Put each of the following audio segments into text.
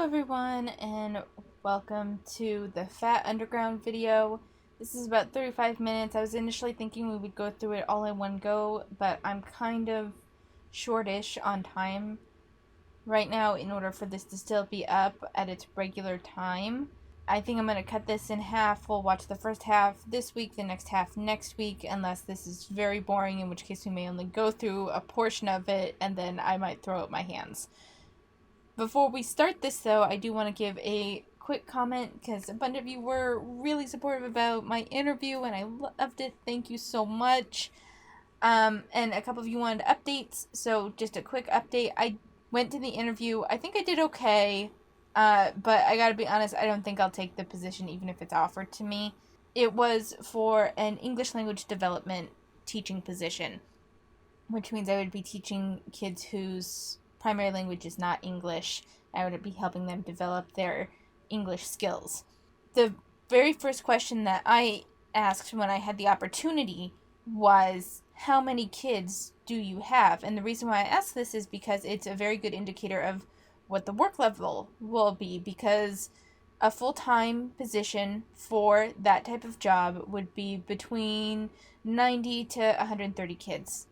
Hello everyone and welcome to the Fat Underground video. This is about 35 minutes. I was initially thinking we would go through it all in one go, but I'm kind of shortish on time right now in order for this to still be up at its regular time. I think I'm going to cut this in half. We'll watch the first half this week, the next half next week, unless this is very boring, in which case we may only go through a portion of it and then I might throw up my hands. Before we start this, though, I do want to give a quick comment because a bunch of you were really supportive about my interview and I loved it. Thank you so much. And a couple of you wanted updates, so just a quick update. I went to the interview. I think I did okay, but I gotta be honest, I don't think I'll take the position even if it's offered to me. It was for an English language development teaching position, which means I would be teaching kids whose primary language is not English. I would be helping them develop their English skills. The very first question that I asked when I had the opportunity was, how many kids do you have? And the reason why I ask this is because it's a very good indicator of what the work level will be, because a full-time position for that type of job would be between 90 to 130 kids.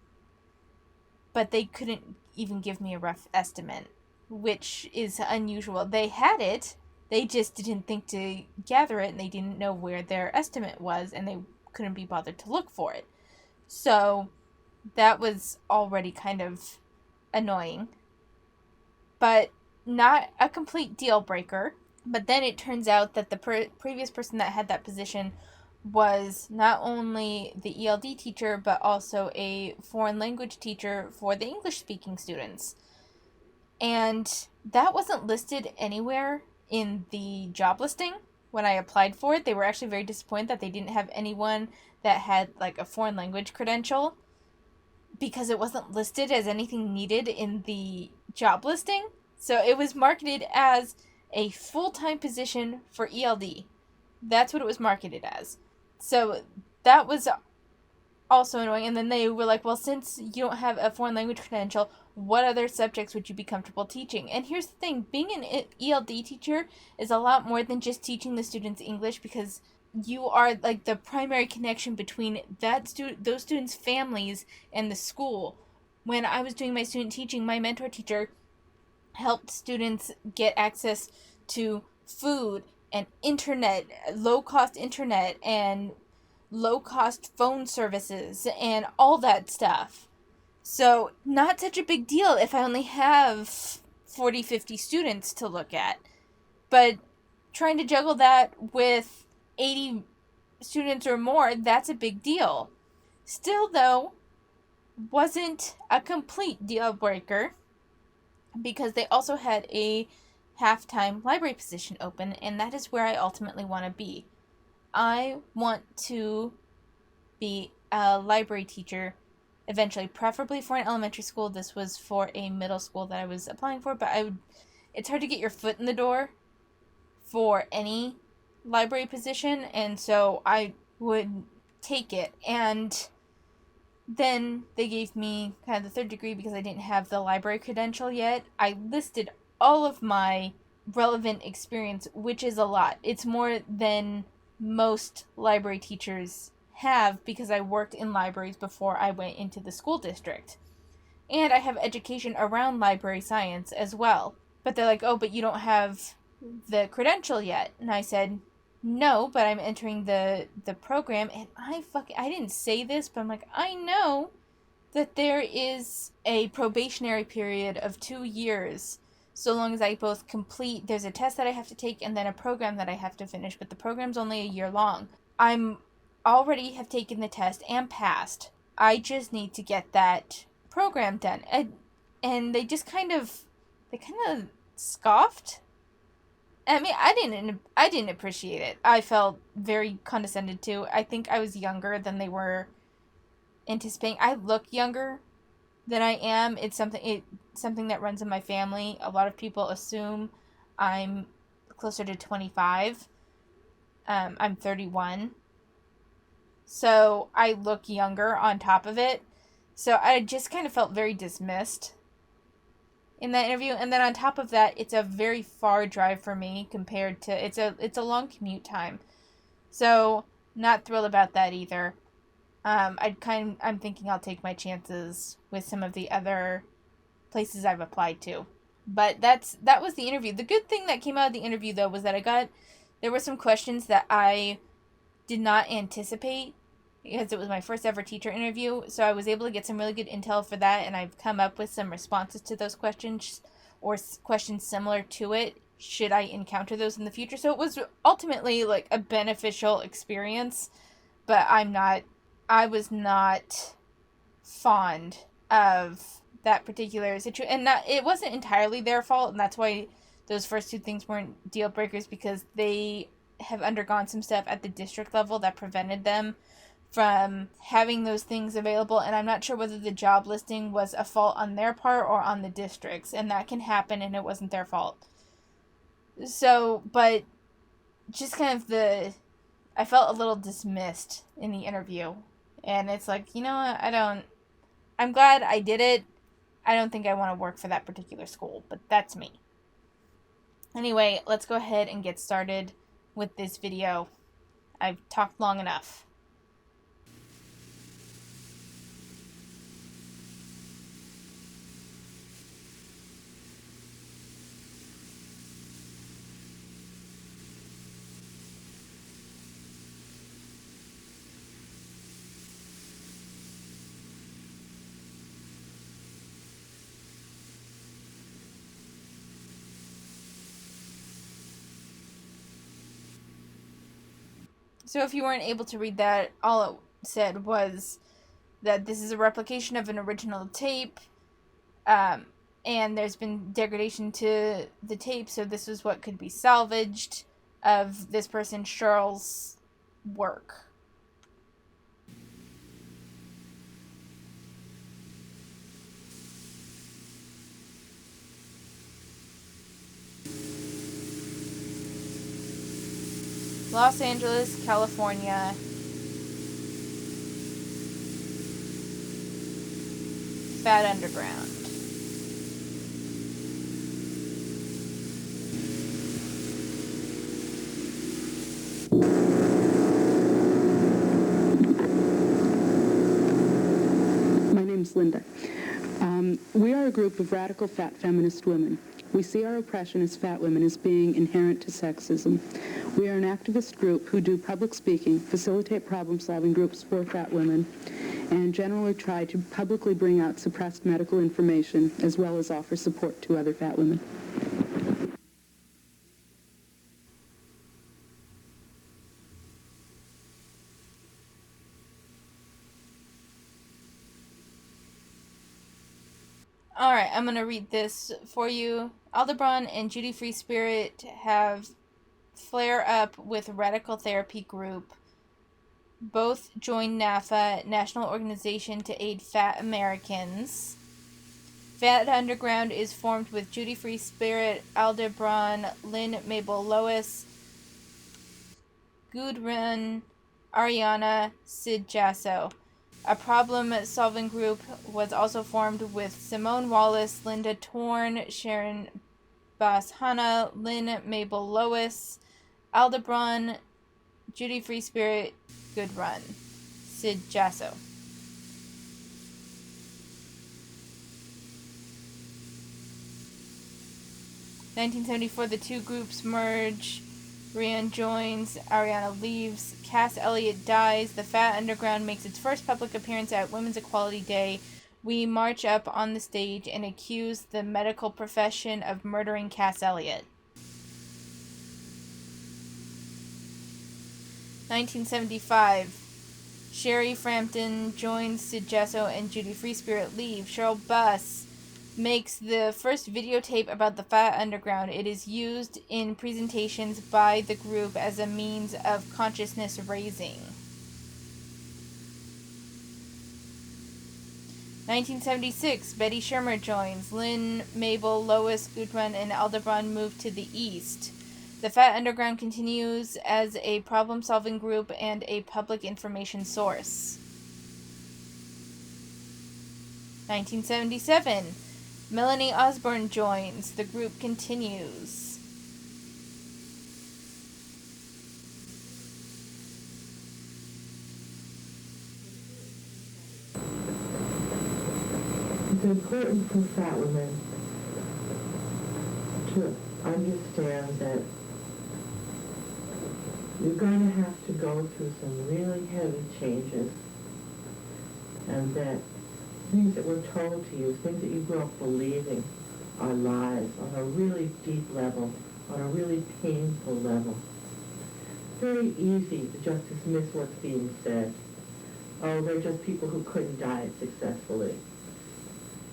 But they couldn't even give me a rough estimate, which is unusual. They had it, they just didn't think to gather it, and they didn't know where their estimate was, and they couldn't be bothered to look for it. So that was already kind of annoying, but not a complete deal breaker. But then it turns out that the previous person that had that position was not only the ELD teacher, but also a foreign language teacher for the English-speaking students. And that wasn't listed anywhere in the job listing when I applied for it. They were actually very disappointed that they didn't have anyone that had like a foreign language credential, because it wasn't listed as anything needed in the job listing. So it was marketed as a full-time position for ELD. That's what it was marketed as. So that was also annoying. And then they were like, well, since you don't have a foreign language credential, what other subjects would you be comfortable teaching? And here's the thing, being an ELD teacher is a lot more than just teaching the students English, because you are like the primary connection between those students' families and the school. When I was doing my student teaching, my mentor teacher helped students get access to food and internet, low-cost internet, and low-cost phone services, and all that stuff. So, not such a big deal if I only have 40, 50 students to look at. But trying to juggle that with 80 students or more, that's a big deal. Still, though, wasn't a complete deal breaker, because they also had a half-time library position open, and that is where I ultimately want to be. I want to be a library teacher eventually, preferably for an elementary school. This was for a middle school that I was applying for, but it's hard to get your foot in the door for any library position, and so I would take it. And then they gave me kind of the third degree because I didn't have the library credential yet. I listed all of my relevant experience, which is a lot. It's more than most library teachers have, because I worked in libraries before I went into the school district. And I have education around library science as well. But they're like, oh, but you don't have the credential yet. And I said, no, but I'm entering the program. And I didn't say this, but I'm like, I know that there is a probationary period of 2 years, so long as I both complete, there's a test that I have to take and then a program that I have to finish, but the program's only a year long. I'm already have taken the test and passed. I just need to get that program done. And they kind of scoffed. I mean, I didn't appreciate it. I felt very condescended to. I think I was younger than they were anticipating. I look younger than I am. It's something that runs in my family. A lot of people assume I'm closer to 25. I'm 31. So I look younger on top of it. So I just kind of felt very dismissed. in that interview. And then on top of that, it's a very far drive for me compared to it's a long commute time. So not thrilled about that either. I'm thinking I'll take my chances with some of the other places I've applied to. But that was the interview. The good thing that came out of the interview though was that there were some questions that I did not anticipate because it was my first ever teacher interview, so I was able to get some really good intel for that, and I've come up with some responses to those questions or questions similar to it should I encounter those in the future. So it was ultimately like a beneficial experience, but I was not fond of that particular situation, and it wasn't entirely their fault, and that's why those first two things weren't deal breakers, because they have undergone some stuff at the district level that prevented them from having those things available, and I'm not sure whether the job listing was a fault on their part or on the district's, and that can happen, and it wasn't their fault. So, but just kind of I felt a little dismissed in the interview, and it's like, you know what, I'm glad I did it. I don't think I want to work for that particular school, but that's me. Anyway, let's go ahead and get started with this video. I've talked long enough. So if you weren't able to read that, all it said was that this is a replication of an original tape, and there's been degradation to the tape, so this is what could be salvaged of this person Charles' work. Los Angeles, California. Fat Underground. My name's Linda. We are a group of radical fat feminist women. We see our oppression as fat women as being inherent to sexism. We are an activist group who do public speaking, facilitate problem-solving groups for fat women, and generally try to publicly bring out suppressed medical information as well as offer support to other fat women. Alright, I'm going to read this for you. Aldebaran and Judy Free Spirit have Flare Up with Radical Therapy Group. Both joined NAFA, National Organization to Aid Fat Americans. Fat Underground is formed with Judy Free Spirit, Aldebaran, Lynn Mabel Lois, Gudrun, Ariana, Sid Jasso. A problem-solving group was also formed with Simone Wallace, Linda Torn, Sharon Bashana, Lynn Mabel Lois, Aldebaran, Judy Free Spirit, Good Run, Sid Jasso. In 1974, the two groups merge. Rian joins, Ariana leaves, Cass Elliot dies, the Fat Underground makes its first public appearance at Women's Equality Day. We march up on the stage and accuse the medical profession of murdering Cass Elliot. 1975, Sherry Frampton joins Sid Jasso and Judy Free Spirit leave. Cheryl Buss makes the first videotape about the Fat Underground. It is used in presentations by the group as a means of consciousness raising. 1976, Betty Shermer joins. Lynn, Mabel, Lois, Gudrun, and Aldebaran move to the east. The Fat Underground continues as a problem-solving group and a public information source. 1977, Melanie Osborne joins. The group continues. It's important for fat women to understand that you're going to have to go through some really heavy changes, and that things that were told to you, things that you grew up believing, are lies on a really deep level, on a really painful level. It's very easy to just dismiss what's being said. Oh, they're just people who couldn't diet successfully.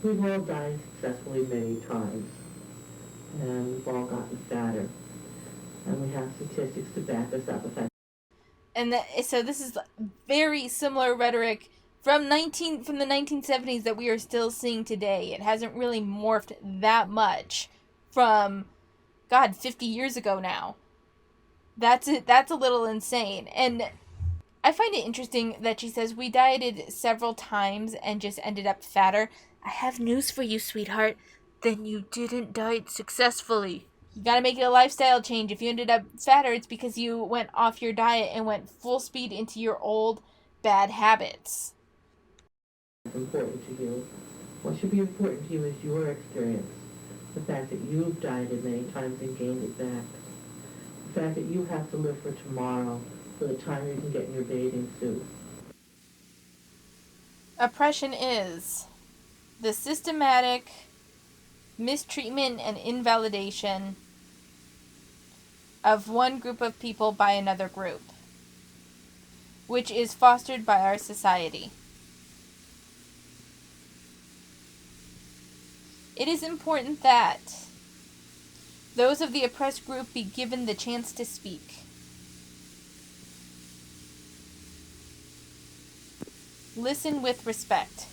We've all died successfully many times, and we've all gotten fatter, and we have statistics to back us up. So this is very similar rhetoric from the 1970s that we are still seeing today. It hasn't really morphed that much from 50 years ago now. That's it. That's a little insane. And I find it interesting that she says we dieted several times and just ended up fatter. I have news for you, sweetheart. Then you didn't diet successfully. You gotta make it a lifestyle change. If you ended up fatter, it's because you went off your diet and went full speed into your old bad habits. Important to you. What should be important to you is your experience. The fact that you've dieted many times and gained it back. The fact that you have to live for tomorrow, for the time you can get in your bathing suit. Oppression is the systematic mistreatment and invalidation of one group of people by another group, which is fostered by our society. It is important that those of the oppressed group be given the chance to speak. Listen with respect.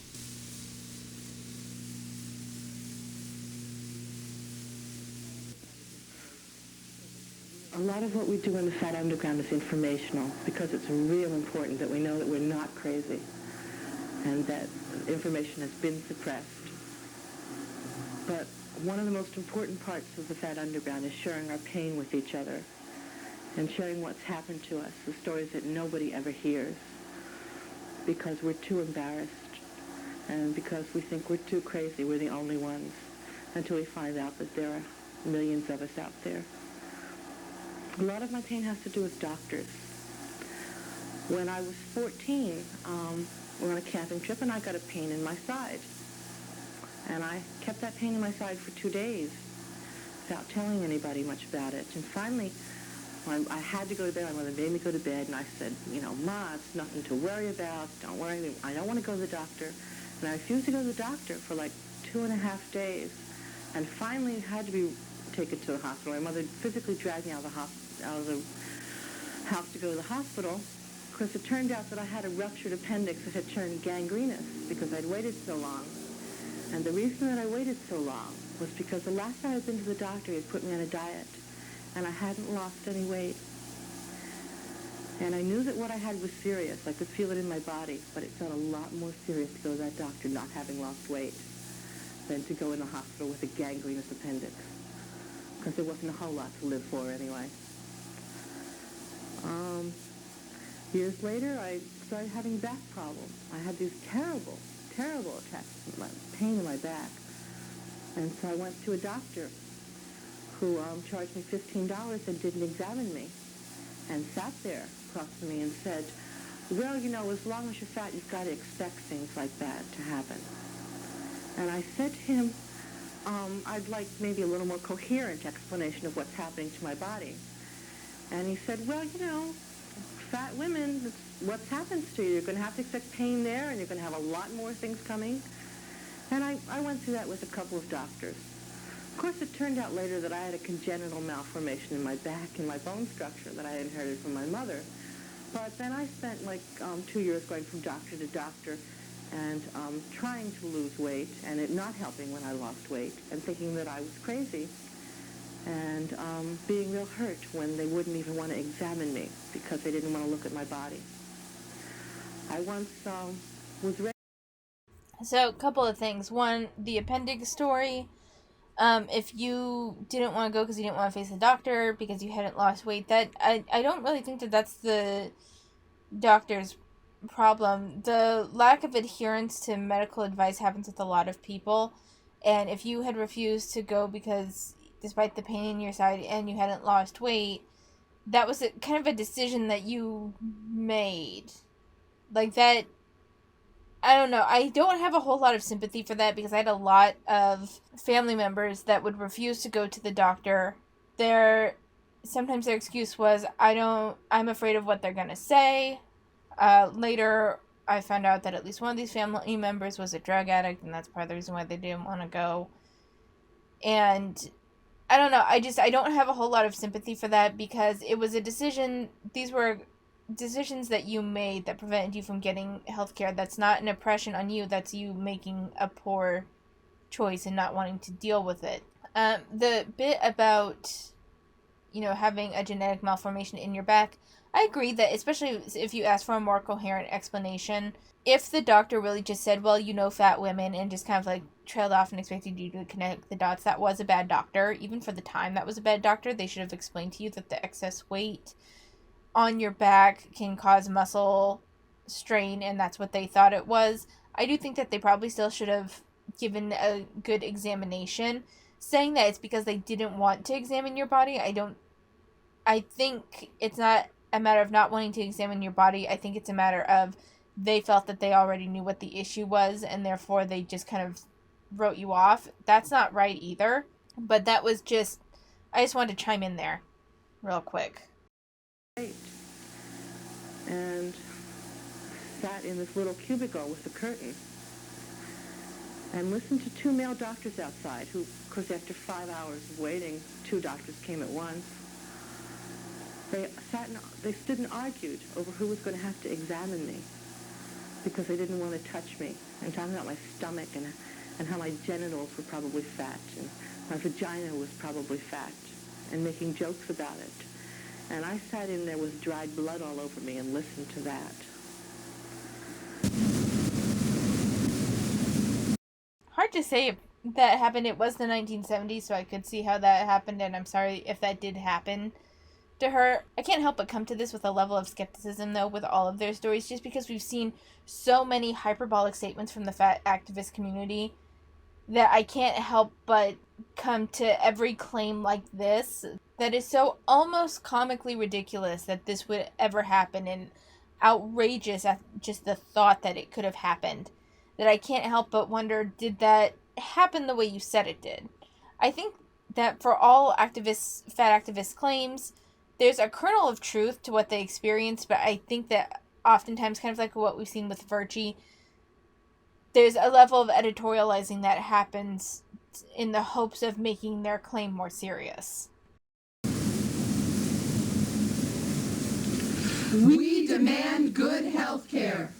A lot of what we do in the Fat Underground is informational because it's real important that we know that we're not crazy and that information has been suppressed. But one of the most important parts of the Fat Underground is sharing our pain with each other and sharing what's happened to us, the stories that nobody ever hears, because we're too embarrassed and because we think we're too crazy, we're the only ones, until we find out that there are millions of us out there. A lot of my pain has to do with doctors. When I was 14, we were on a camping trip and I got a pain in my side. And I kept that pain in my side for 2 days without telling anybody much about it. And finally, when I had to go to bed, my mother made me go to bed, and I said, Ma, it's nothing to worry about. Don't worry. I don't want to go to the doctor. And I refused to go to the doctor for like 2.5 days. And finally had to be taken to the hospital. My mother physically dragged me out of the house to go to the hospital because it turned out that I had a ruptured appendix that had turned gangrenous because I'd waited so long. And the reason that I waited so long was because the last time I'd been to the doctor, he had put me on a diet, and I hadn't lost any weight. And I knew that what I had was serious. I could feel it in my body, but it felt a lot more serious to go to that doctor not having lost weight than to go in the hospital with a gangrenous appendix, because there wasn't a whole lot to live for anyway. Years later, I started having back problems. I had these terrible attacks of pain in my back. And so I went to a doctor who charged me $15 and didn't examine me and sat there across from me and said, well, as long as you're fat, you've got to expect things like that to happen. And I said to him, I'd like maybe a little more coherent explanation of what's happening to my body. And he said, well, fat women, what happens to you? You're going to have to expect pain there, and you're going to have a lot more things coming. And I went through that with a couple of doctors. Of course, it turned out later that I had a congenital malformation in my back and my bone structure that I inherited from my mother. But then I spent 2 years going from doctor to doctor and trying to lose weight and it not helping when I lost weight and thinking that I was crazy and being real hurt when they wouldn't even want to examine me because they didn't want to look at my body. I once was ready. So, a couple of things. One, the appendix story. If you didn't want to go because you didn't want to face the doctor because you hadn't lost weight, that I don't really think that that's the doctor's problem. The lack of adherence to medical advice happens with a lot of people, and if you had refused to go because despite the pain in your side and you hadn't lost weight, that was kind of a decision that you made. Like that, I don't know. I don't have a whole lot of sympathy for that because I had a lot of family members that would refuse to go to the doctor. Sometimes their excuse was, I'm afraid of what they're going to say. Later, I found out that at least one of these family members was a drug addict, and that's part of the reason why they didn't want to go. And I don't know. I don't have a whole lot of sympathy for that because it was a decision. These were decisions that you made that prevented you from getting healthcare. That's not an oppression on you. That's you making a poor choice and not wanting to deal with it. The bit about, having a genetic malformation in your back, I agree that especially if you ask for a more coherent explanation, if the doctor really just said, well, fat women, and just kind of like trailed off and expected you to connect the dots, that was a bad doctor. Even for the time, that was a bad doctor. They should have explained to you that the excess weight on your back can cause muscle strain, and that's what they thought it was. I do think that they probably still should have given a good examination. Saying that it's because they didn't want to examine your body, I think it's not a matter of not wanting to examine your body. I think it's a matter of they felt that they already knew what the issue was, and therefore they just kind of wrote you off. That's not right either. But I just wanted to chime in there real quick. And sat in this little cubicle with the curtain and listened to two male doctors outside who, of course, after 5 hours of waiting, 2 doctors came at once. They stood and argued over who was going to have to examine me because they didn't want to touch me, and talking about my stomach and how my genitals were probably fat and my vagina was probably fat, and making jokes about it. And I sat in there with dried blood all over me and listened to that. Hard to say if that happened. It was the 1970s, so I could see how that happened, and I'm sorry if that did happen to her. I can't help but come to this with a level of skepticism, though, with all of their stories, just because we've seen so many hyperbolic statements from the fat activist community that I can't help but come to every claim like this that is so almost comically ridiculous that this would ever happen, and outrageous at just the thought that it could have happened, that I can't help but wonder, did that happen the way you said it did? I think that for all fat activist claims, there's a kernel of truth to what they experienced, but I think that oftentimes, kind of like what we've seen with Virgie, there's a level of editorializing that happens in the hopes of making their claim more serious. We demand good health care.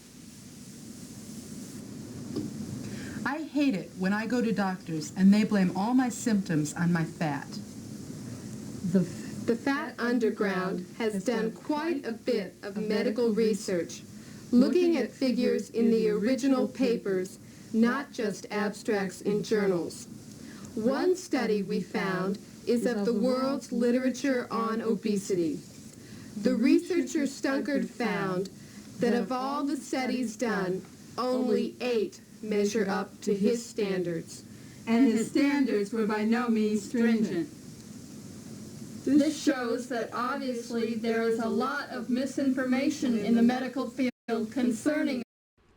I hate it when I go to doctors and they blame all my symptoms on my fat. The Fat Underground has done quite a bit of medical research, looking at figures in the original papers, not just abstracts in journals. One study we found is of the world's literature on obesity. The researcher Stunkard found that of all the studies done, only 8 measure up to his standards. And his standards were by no means stringent. This shows that obviously there is a lot of misinformation in the medical field concerning.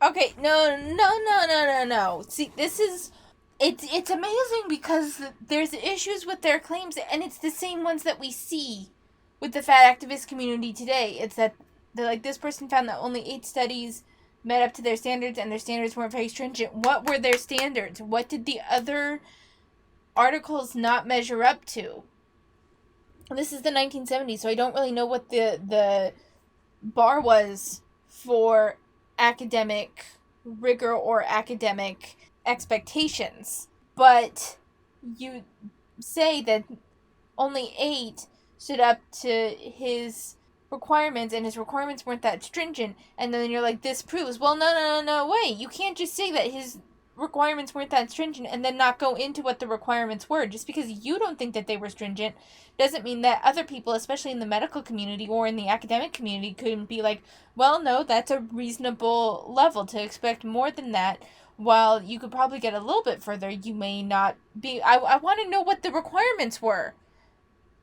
Okay, no. See, it's amazing because there's issues with their claims, and it's the same ones that we see with the fat activist community today. It's that they're like, this person found that only 8 studies met up to their standards, and their standards weren't very stringent. What were their standards? What did the other articles not measure up to? This is the 1970s, so I don't really know what the bar was for academic rigor or academic expectations. But you say that only 8 stood up to his requirements, and his requirements weren't that stringent, and then you're like, this proves, well, no way. You can't just say that his requirements weren't that stringent and then not go into what the requirements were. Just because you don't think that they were stringent doesn't mean that other people, especially in the medical community or in the academic community, couldn't be like, well, no, that's a reasonable level. To expect more than that, while you could probably get a little bit further, you may not be. I want to know what the requirements were.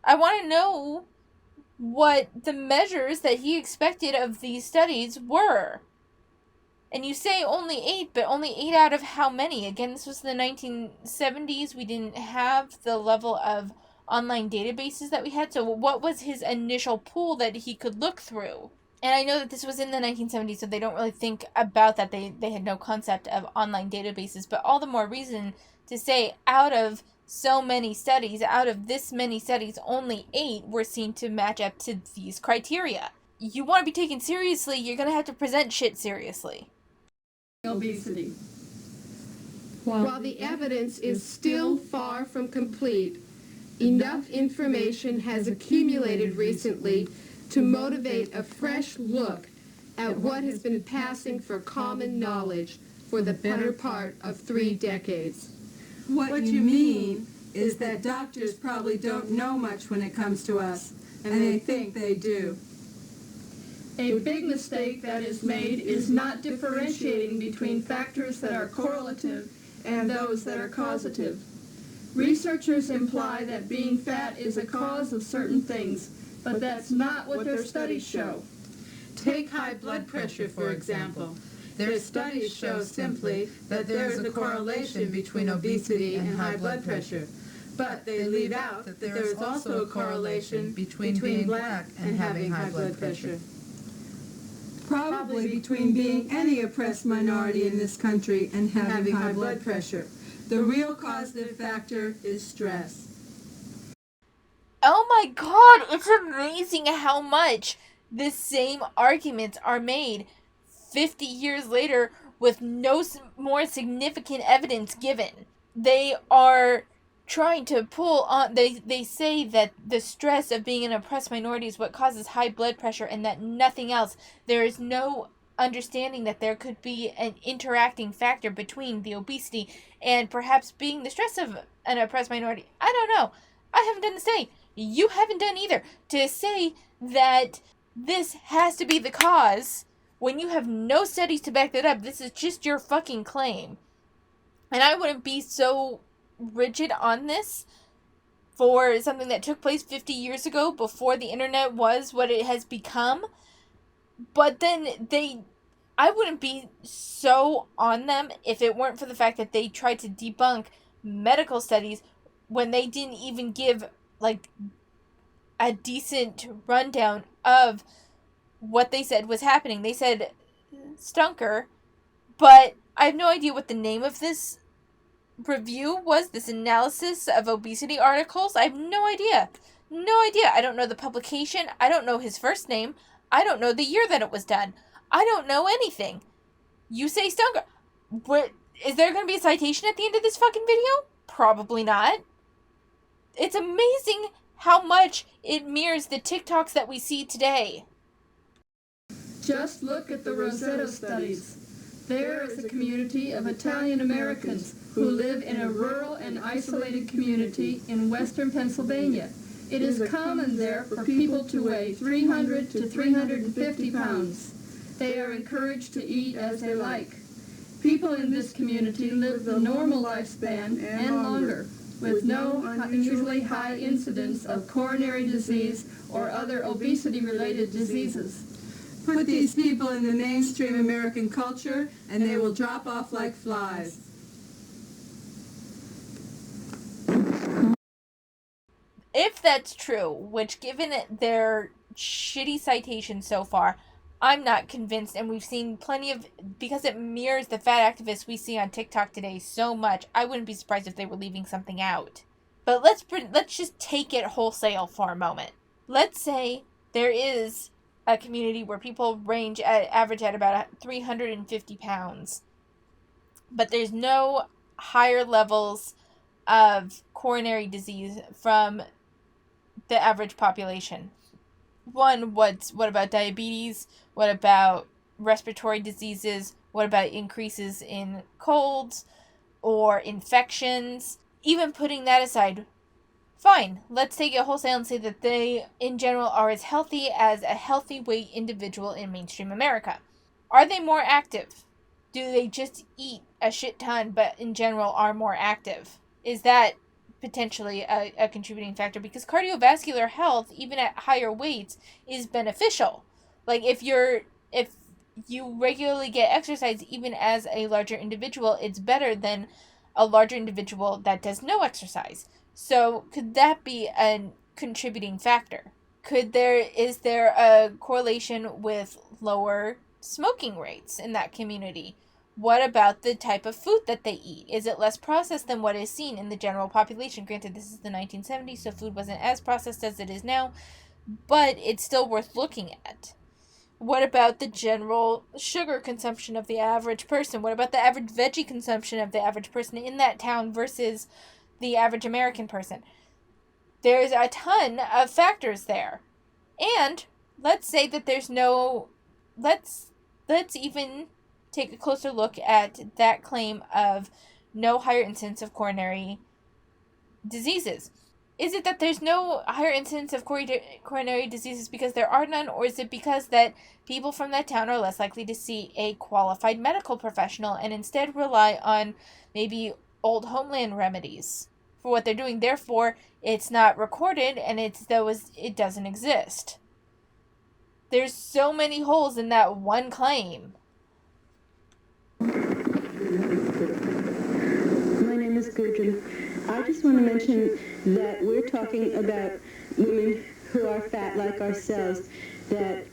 I want to know what the measures that he expected of these studies were. And you say only 8, but only 8 out of how many? Again, this was the 1970s. We didn't have the level of online databases that we had. So what was his initial pool that he could look through? And I know that this was in the 1970s, so they don't really think about that. They had no concept of online databases. But all the more reason to say, out of so many studies, out of this many studies, only 8 were seen to match up to these criteria. You want to be taken seriously, you're going to have to present shit seriously. Obesity. While the evidence is still far from complete, enough information has accumulated recently to motivate a fresh look at what has been passing for common knowledge for the better part of 3 decades. What you mean is that doctors probably don't know much when it comes to us, and they think they do. A big mistake that is made is not differentiating between factors that are correlative and those that are causative. Researchers imply that being fat is a cause of certain things, but that's not what their studies show. Take high blood pressure, for example. Their studies show simply that there is a correlation between obesity and high blood pressure. But they leave out that there is also a correlation between being black and having high blood pressure. Probably between being any oppressed minority in this country and having high blood pressure. The real causative factor is stress. Oh my god, it's amazing how much the same arguments are made 50 years later with no more significant evidence given. They are trying to pull on, they say that the stress of being an oppressed minority is what causes high blood pressure and that nothing else. There is no understanding that there could be an interacting factor between the obesity and perhaps being the stress of an oppressed minority. I don't know. I haven't done the study. You haven't done either. To say that this has to be the cause when you have no studies to back that up, this is just your fucking claim. And I wouldn't be so rigid on this for something that took place 50 years ago before the internet was what it has become. But then I wouldn't be so on them if it weren't for the fact that they tried to debunk medical studies when they didn't even give like a decent rundown of what they said was happening. They said stunker, but I have no idea what the name of this review was, this analysis of obesity articles. I have no idea. No idea. I don't know the publication. I don't know his first name. I don't know the year that it was done. I don't know anything. You say stunker. What, is there going to be a citation at the end of this fucking video? Probably not. It's amazing how much it mirrors the TikToks that we see today. Just look at the Rosetta studies. There is a community of Italian Americans who live in a rural and isolated community in western Pennsylvania. It is common there for people to weigh 300 to 350 pounds. They are encouraged to eat as they like. People in this community live the normal lifespan and longer, with no unusually high incidence of coronary disease or other obesity-related diseases. Put these people in the mainstream American culture, and they will drop off like flies. If that's true, which given their shitty citations so far, I'm not convinced, and we've seen plenty of, because it mirrors the fat activists we see on TikTok today so much, I wouldn't be surprised if they were leaving something out. But let's just take it wholesale for a moment. Let's say there is a community where people average at about 350 pounds. But there's no higher levels of coronary disease from the average population. One, what about diabetes? What about respiratory diseases? What about increases in colds? or infections. Even putting that aside, fine, let's take it wholesale and say that they, in general, are as healthy as a healthy weight individual in mainstream America. Are they more active? Do they just eat a shit ton, but in general are more active? Is that potentially a contributing factor? Because cardiovascular health, even at higher weights, is beneficial. Like, if you regularly get exercise, even as a larger individual, it's better than a larger individual that does no exercise. So could that be a contributing factor? Is there a correlation with lower smoking rates in that community? What about the type of food that they eat? Is it less processed than what is seen in the general population? Granted, this is the 1970s, so food wasn't as processed as it is now, but it's still worth looking at. What about the general sugar consumption of the average person? What about the average veggie consumption of the average person in that town versus the average American person? There's a ton of factors there. And let's say that there's no... Let's even take a closer look at that claim of no higher incidence of coronary diseases. Is it that there's no higher incidence of coronary diseases because there are none, or is it because that people from that town are less likely to see a qualified medical professional and instead rely on maybe old homeland remedies for what they're doing? Therefore, it's not recorded and it doesn't exist. There's so many holes in that one claim. My name is Gudrun. I just want to mention that we're talking about women who are fat like ourselves, that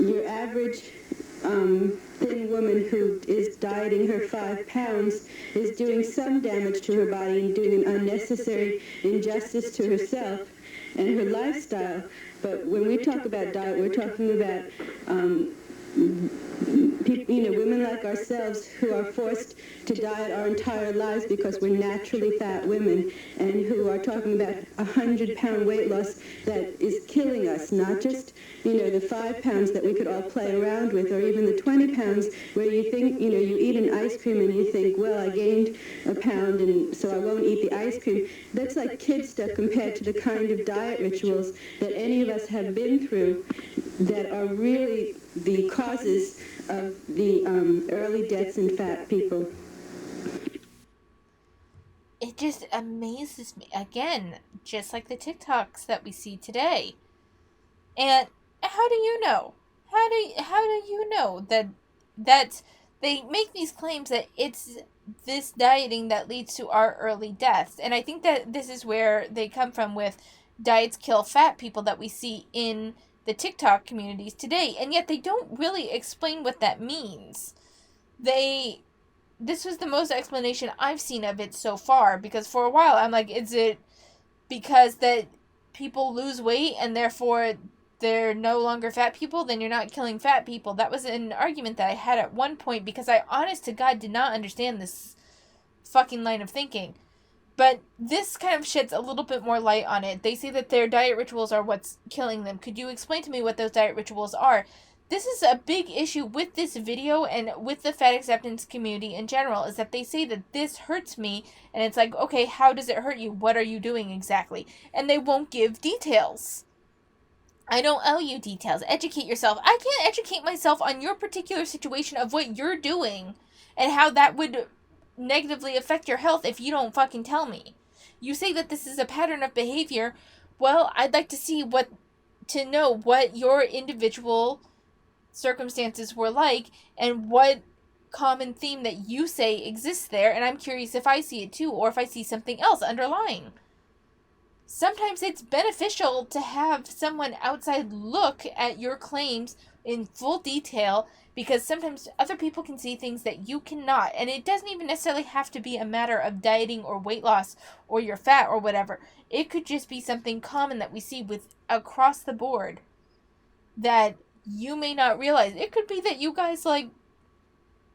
your average thin woman who is dieting her 5 pounds is doing some damage to her body and doing an unnecessary injustice to herself and her lifestyle. But when we talk about diet, we're talking about people, women like ourselves who are forced to diet our entire lives because we're naturally fat women, and who are talking about 100-pound weight loss that is killing us, not just, the 5 pounds that we could all play around with, or even the 20 pounds where you think, you eat an ice cream and you think, well, I gained a pound and so I won't eat the ice cream. That's like kid stuff compared to the kind of diet rituals that any of us have been through that are really the causes of the early deaths in fat people. It just amazes me. Again, just like the TikToks that we see today. And how do you know? How do you know that they make these claims that it's this dieting that leads to our early deaths? And I think that this is where they come from with diets kill fat people that we see in the TikTok communities today, and yet they don't really explain what that means. This was the most explanation I've seen of it so far, because for a while I'm like, is it because that people lose weight and therefore they're no longer fat people? Then you're not killing fat people. That was an argument that I had at one point because I, honest to God, did not understand this fucking line of thinking. But this kind of sheds a little bit more light on it. They say that their diet rituals are what's killing them. Could you explain to me what those diet rituals are? This is a big issue with this video and with the fat acceptance community in general, is that they say that this hurts me, and it's like, okay, how does it hurt you? What are you doing exactly? And they won't give details. I don't owe you details. Educate yourself. I can't educate myself on your particular situation of what you're doing and how that would negatively affect your health if you don't fucking tell me. You say that this is a pattern of behavior. Well, I'd like to know what your individual circumstances were like and what common theme that you say exists there, and I'm curious if I see it too, or if I see something else underlying. Sometimes it's beneficial to have someone outside look at your claims in full detail, because sometimes other people can see things that you cannot, and it doesn't even necessarily have to be a matter of dieting or weight loss or you're fat or whatever. It could just be something common that we see with across the board that you may not realize. It could be that you guys, like,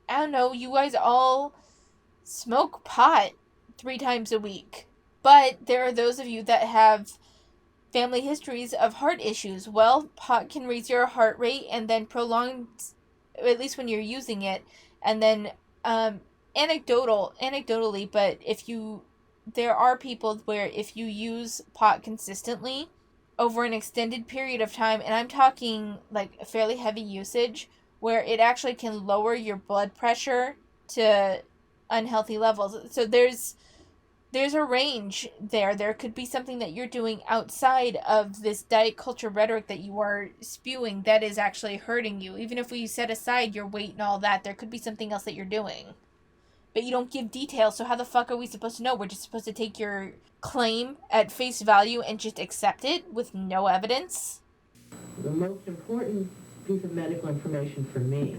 I don't know, you guys all smoke pot 3 times a week. But there are those of you that have family histories of heart issues. Well, pot can raise your heart rate and then prolong, at least when you're using it, and then anecdotally, but there are people where if you use pot consistently over an extended period of time, and I'm talking like a fairly heavy usage, where it actually can lower your blood pressure to unhealthy levels. So there's a range there. There could be something that you're doing outside of this diet culture rhetoric that you are spewing that is actually hurting you. Even if we set aside your weight and all that, there could be something else that you're doing. But you don't give details, so how the fuck are we supposed to know? We're just supposed to take your claim at face value and just accept it with no evidence? The most important piece of medical information for me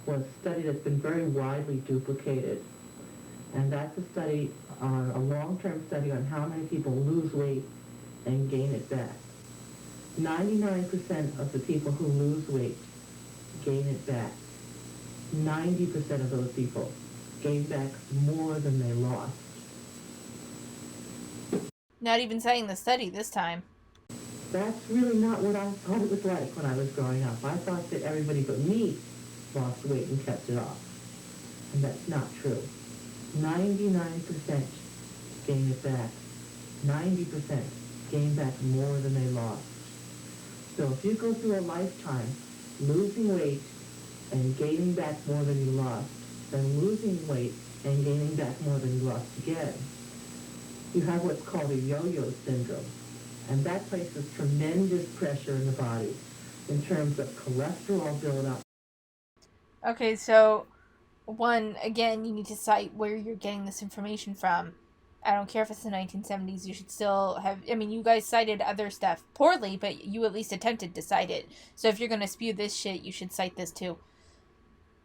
was a study that's been very widely duplicated. And that's a study, a long-term study on how many people lose weight and gain it back. 99% of the people who lose weight gain it back. 90% of those people gain back more than they lost. Not even citing the study this time. That's really not what I thought it was like when I was growing up. I thought that everybody but me lost weight and kept it off. And that's not true. 99% gain it back. 90% gain back more than they lost. So if you go through a lifetime losing weight and gaining back more than you lost, then losing weight and gaining back more than you lost again, you have what's called a yo-yo syndrome. And that places tremendous pressure in the body in terms of cholesterol buildup. Okay, so one, again, you need to cite where you're getting this information from. I don't care if it's the 1970s, you should still have, I mean, you guys cited other stuff poorly, but you at least attempted to cite it. So if you're going to spew this shit, you should cite this too.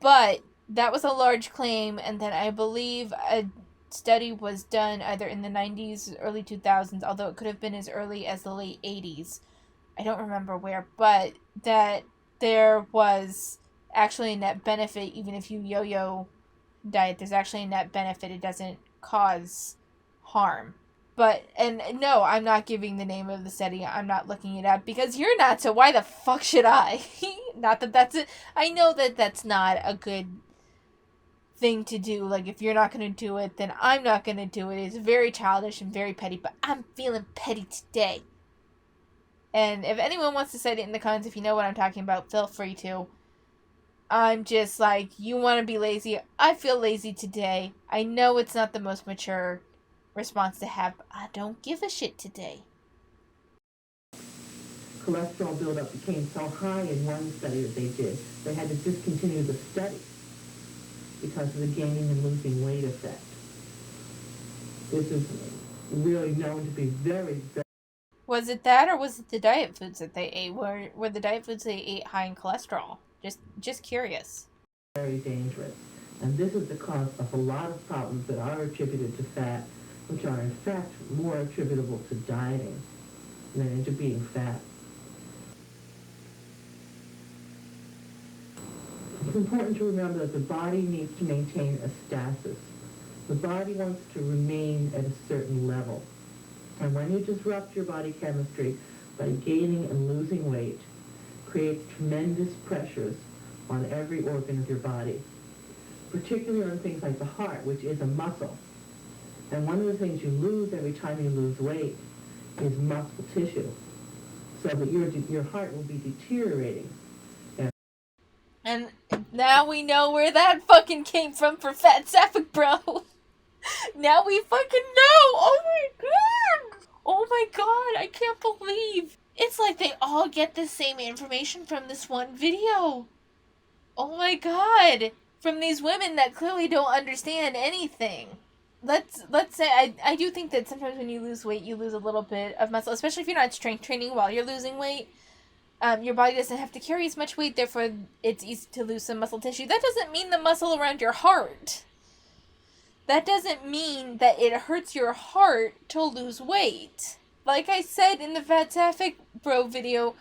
But that was a large claim, and then I believe a study was done either in the 90s, early 2000s, although it could have been as early as the late 80s. I don't remember where, but that there was actually a net benefit. Even if you yo-yo diet, there's actually a net benefit. It doesn't cause harm. But, and no, I'm not giving the name of the study. I'm not looking it up because you're not, so why the fuck should I? Not that that's it. I know that that's not a good thing to do. Like, if you're not going to do it, then I'm not going to do it. It's very childish and very petty, but I'm feeling petty today. And if anyone wants to cite it in the comments, if you know what I'm talking about, feel free to. I'm just like, you want to be lazy? I feel lazy today. I know it's not the most mature response to have, but I don't give a shit today. Cholesterol buildup became so high in one study that they did, they had to discontinue the study because of the gaining and losing weight effect. This is really known to be very, very... Was it that, or was it the diet foods that they ate? Were the diet foods they ate high in cholesterol? Just curious. Very dangerous. And this is the cause of a lot of problems that are attributed to fat, which are in fact more attributable to dieting than to being fat. It's important to remember that the body needs to maintain a stasis. The body wants to remain at a certain level. And when you disrupt your body chemistry by gaining and losing weight, creates tremendous pressures on every organ of your body, particularly on things like the heart, which is a muscle. And one of the things you lose every time you lose weight is muscle tissue, so that your heart will be deteriorating. And now we know where that fucking came from for Fat Sapphic, bro. Now we fucking know. Oh my god. Oh my god, I can't believe. It's like they all get the same information from this one video. Oh my god. From these women that clearly don't understand anything. Let's say I do think that sometimes when you lose weight, you lose a little bit of muscle, especially if you're not strength training while you're losing weight. Your body doesn't have to carry as much weight, therefore it's easy to lose some muscle tissue. That doesn't mean the muscle around your heart. That doesn't mean that it hurts your heart to lose weight. Like I said in the Fat Sapphic Bro video,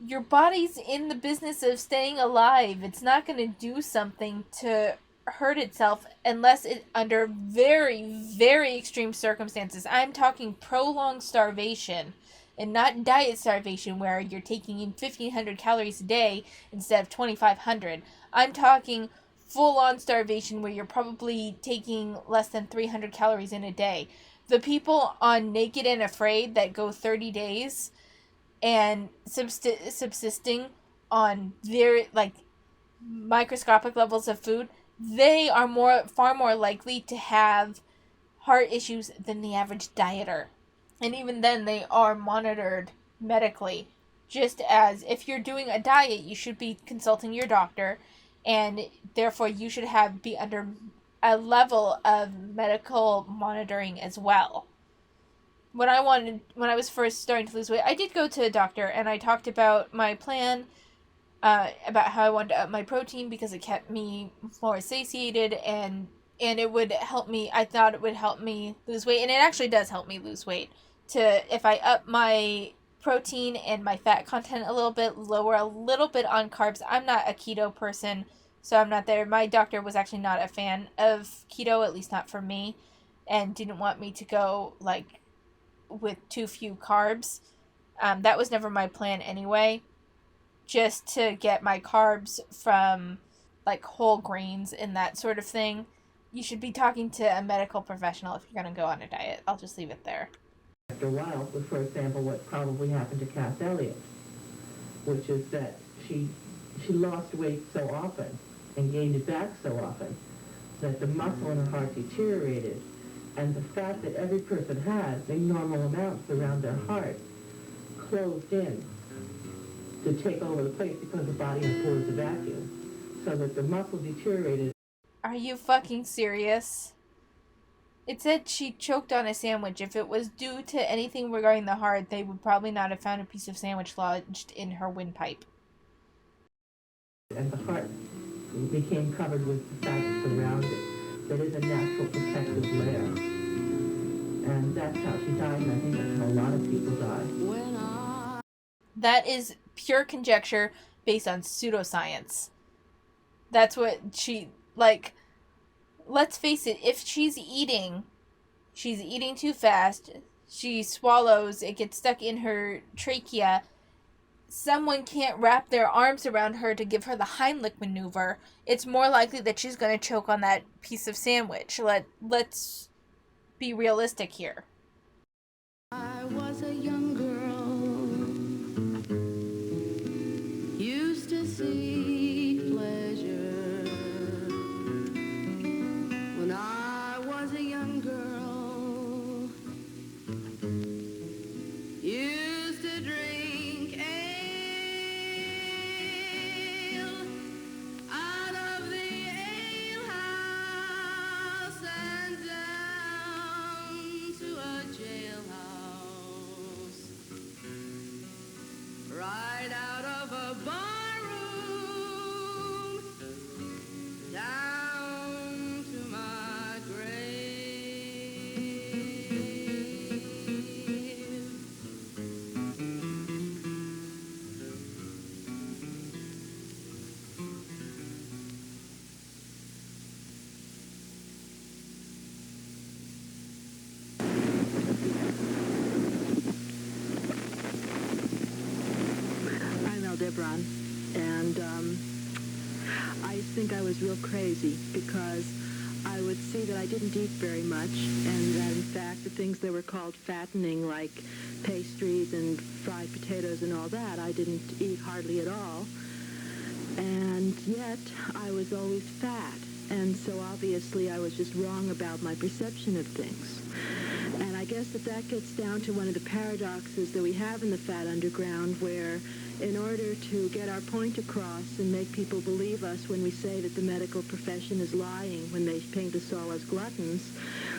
your body's in the business of staying alive. It's not going to do something to hurt itself unless it under very, very extreme circumstances. I'm talking prolonged starvation. And not diet starvation where you're taking in 1,500 calories a day instead of 2,500. I'm talking full-on starvation where you're probably taking less than 300 calories in a day. The people on Naked and Afraid that go 30 days and subsisting on their, like, microscopic levels of food, they are far more likely to have heart issues than the average dieter. And even then, they are monitored medically. Just as if you're doing a diet, you should be consulting your doctor, and therefore you should be under a level of medical monitoring as well. When I was first starting to lose weight, I did go to a doctor, and I talked about my plan, about how I wanted to up my protein because it kept me more satiated, and it would help me. I thought it would help me lose weight, and it actually does help me lose weight. If I up my protein and my fat content a little bit, lower a little bit on carbs. I'm not a keto person, so I'm not there. My doctor was actually not a fan of keto, at least not for me, and didn't want me to go like with too few carbs. That was never my plan anyway. Just to get my carbs from like whole grains and that sort of thing. You should be talking to a medical professional if you're going to go on a diet. I'll just leave it there. After a while was, for example, what probably happened to Cass Elliot, which is that she lost weight so often and gained it back so often that the muscle in her heart deteriorated, and the fat that every person has in normal amounts around their heart closed in to take over the place because the body absorbs the vacuum, so that the muscle deteriorated. Are you fucking serious? It said she choked on a sandwich. If it was due to anything regarding the heart, they would probably not have found a piece of sandwich lodged in her windpipe. And the heart became covered with the fat that surrounded it. That is a natural protective layer. And that's how she died, and I think that's how a lot of people die. That is pure conjecture based on pseudoscience. That's what let's face it, if she's eating too fast, she swallows, it gets stuck in her trachea, someone can't wrap their arms around her to give her the Heimlich maneuver, it's more likely that she's going to choke on that piece of sandwich. Let's be realistic here. I was a young girl, used to seek pleasure. When I was a young girl, used to drink ale out of the alehouse and down to a jailhouse, right out of a barroom, down to my grave. I'm Aldebaran, and I think I was real crazy because I would see that I didn't eat very much, and that in fact the things that were called fattening, like pastries and fried potatoes and all that, I didn't eat hardly at all. And yet I was always fat, and so obviously I was just wrong about my perception of things. And I guess that gets down to one of the paradoxes that we have in the fat underground, where in order to get our point across and make people believe us when we say that the medical profession is lying when they paint us all as gluttons,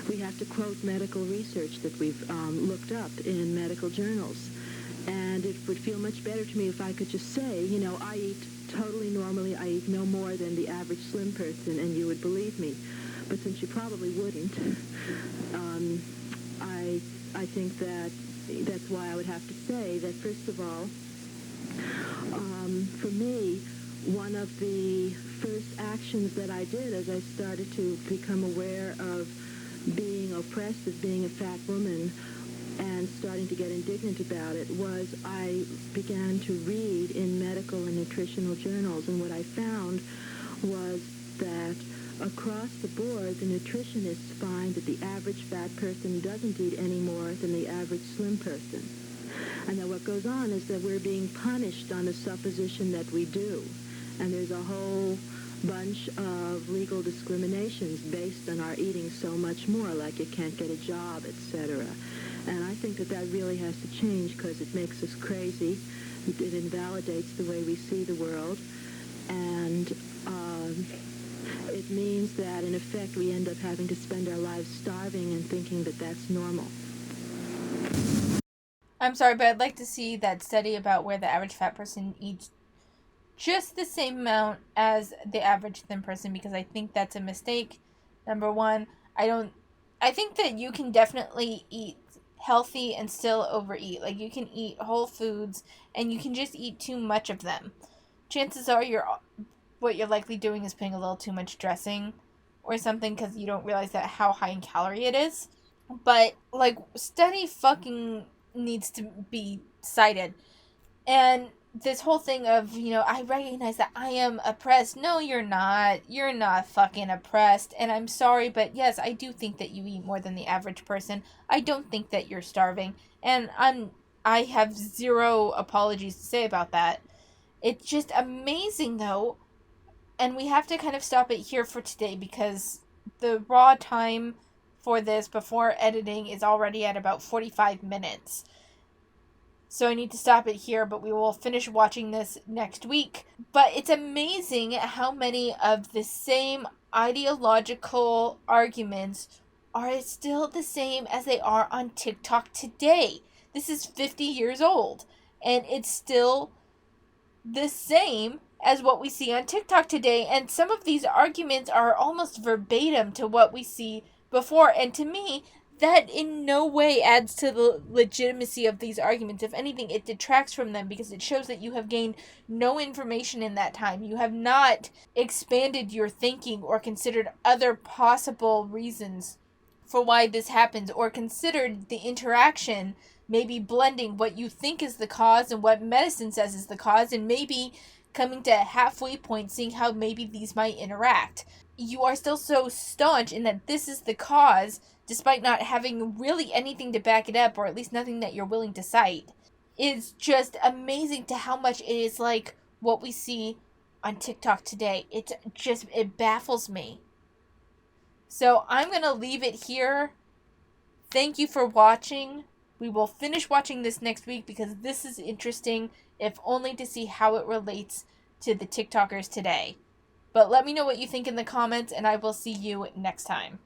we have to quote medical research that we've looked up in medical journals. And it would feel much better to me if I could just say, you know, I eat totally normally, I eat no more than the average slim person, and you would believe me. But since you probably wouldn't, I think that's why I would have to say that, first of all, for me, one of the first actions that I did as I started to become aware of being oppressed as being a fat woman and starting to get indignant about it was I began to read in medical and nutritional journals, and what I found was that across the board, the nutritionists find that the average fat person doesn't eat any more than the average slim person. And that what goes on is that we're being punished on the supposition that we do. And there's a whole bunch of legal discriminations based on our eating so much more, like you can't get a job, etc. And I think that that really has to change because it makes us crazy. It invalidates the way we see the world. And it means that, in effect, we end up having to spend our lives starving and thinking that that's normal. I'm sorry, but I'd like to see that study about where the average fat person eats just the same amount as the average thin person, because I think that's a mistake. Number one, I think that you can definitely eat healthy and still overeat. Like, you can eat whole foods and you can just eat too much of them. Chances are what you're likely doing is putting a little too much dressing or something because you don't realize that how high in calorie it is. But, like, study fucking needs to be cited. And this whole thing of, I recognize that I am oppressed. No, you're not. You're not fucking oppressed. And I'm sorry, but yes, I do think that you eat more than the average person. I don't think that you're starving. And I have zero apologies to say about that. It's just amazing, though. And we have to kind of stop it here for today because the raw time for this before editing is already at about 45 minutes. So I need to stop it here, but we will finish watching this next week. But it's amazing how many of the same ideological arguments are still the same as they are on TikTok today. This is 50 years old, and it's still the same as what we see on TikTok today. And some of these arguments are almost verbatim to what we see before. And to me, that in no way adds to the legitimacy of these arguments. If anything, it detracts from them because it shows that you have gained no information in that time. You have not expanded your thinking or considered other possible reasons for why this happens, or considered the interaction, maybe blending what you think is the cause and what medicine says is the cause, and maybe coming to a halfway point, seeing how maybe these might interact. You are still so staunch in that this is the cause, despite not having really anything to back it up, or at least nothing that you're willing to cite. It's just amazing to how much it is like what we see on TikTok today. It baffles me. So I'm going to leave it here. Thank you for watching. We will finish watching this next week because this is interesting, if only to see how it relates to the TikTokers today. But let me know what you think in the comments, and I will see you next time.